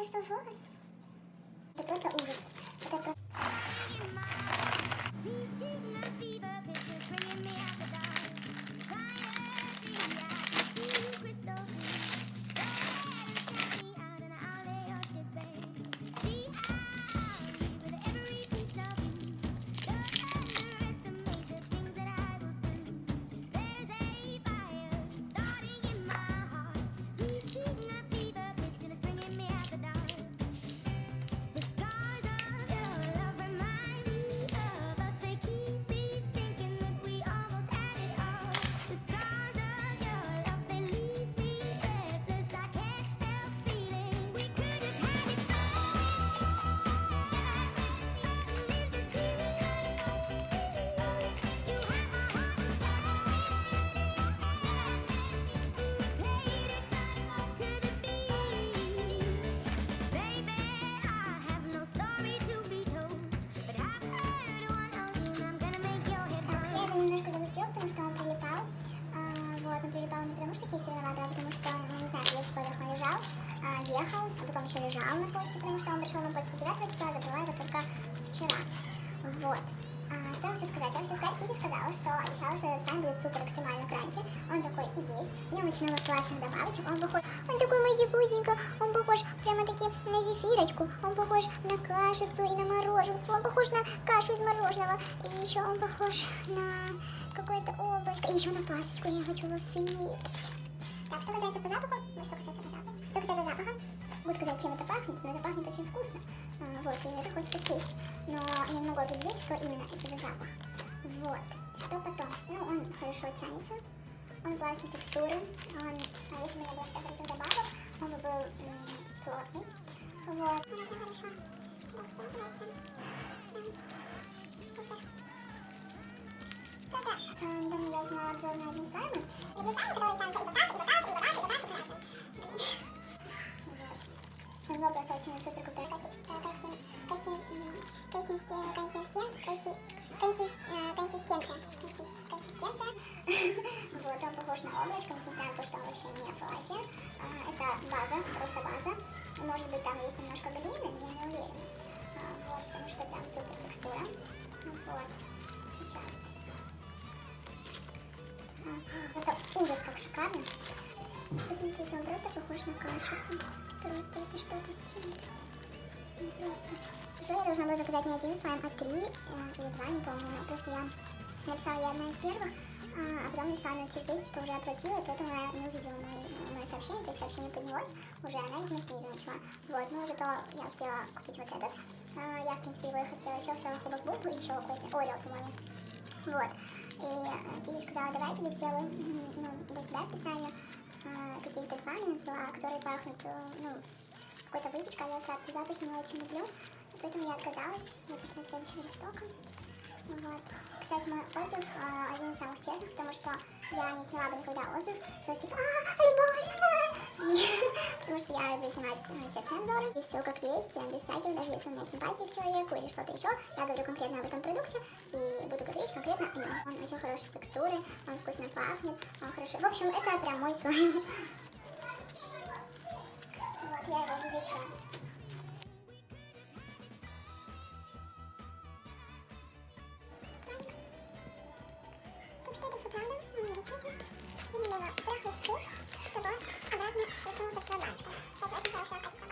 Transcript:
что волос. Это просто ужас. Это просто... Потому что он прилипал. Вот, он прилипал не потому, что кисть виновата, а потому что, ну, не знаю, в условиях он лежал, ехал, а потом еще лежал на почте, потому что он пришел на почту 9 числа, забрала его только вчера. Вот. Что я хочу сказать? Я хочу сказать, Кити сказала, что обещала, что этот сайт будет супер экстремально кранчи. Он такой и есть. В нем очень много классных добавочек. Он похож, он такой мазикусенько, он похож прямо-таки на зефирочку. Он похож на кашицу и на мороженку. Он похож на кашу из мороженого. И еще он похож на какое-то облачко. И еще на пасочку я хочу его съесть. Так, что касается по запаху, что касается запаха, буду сказать, чем это пахнет, но это пахнет очень вкусно. Вот, и это хочется съесть. Но я не могу определить, что именно это за запах. Вот, что потом? Ну, он хорошо тянется, он классной текстуры, он, если бы не было всех этих добавок, он бы был плотный. Вот. Он очень хорошо растягивается. Супер. Да-да. Недавно я сняла обзор на один слайм. И вы слаймы, которые тянутся либо так, либо так, либо так, либо так, либо так. У него просто очень супер крутая консистенция. Вот, он похож на облачко, несмотря на то, что он вообще не флаффи. Это база, просто база. Может быть, там есть немножко глины, но я не уверена. Вот, потому что прям супер текстура. Вот, сейчас. Это ужас как шикарно. Посмотрите, он просто похож на кашицу. Просто это что-то с чем-то. Просто. Еще я должна была заказать не один слайм, а 3 или 2, не помню. Но просто я написала я одна из первых, а потом написала через 10, что уже оплатила, и поэтому я не увидела мое сообщение. То есть сообщение поднялось, уже она, видимо, снизу начала. Вот, но зато я успела купить вот этот. Я, в принципе, его и хотела еще в целых Хубок Бубу, и еще какой-то Орео, по-моему. Вот. И Кити сказала, давай я тебе сделаю, ну, для тебя специально каких-то 2 она назвала, которые пахнут, ну, какой-то выпечкой, а я сладкие запахи не очень люблю, поэтому я отказалась. Вот это следующим листоком. Вот. Кстати, мой отзыв один из самых честных, потому что я не сняла бы никогда отзыв, что типа любовь, потому что я люблю снимать честные обзоры, и все как есть, без всяких, даже если у меня симпатия к человеку или что-то еще, я говорю конкретно об этом продукте и буду говорить конкретно о нем. Он очень хорошей текстуры, он вкусно пахнет, он хорошо. В общем, это прям мой слайм. Вот, я его увеличила. Так что это все правда, увеличивается. И немного прохрустеть, чтобы обратно засунуться в свою баночку. Это очень хорошее качество.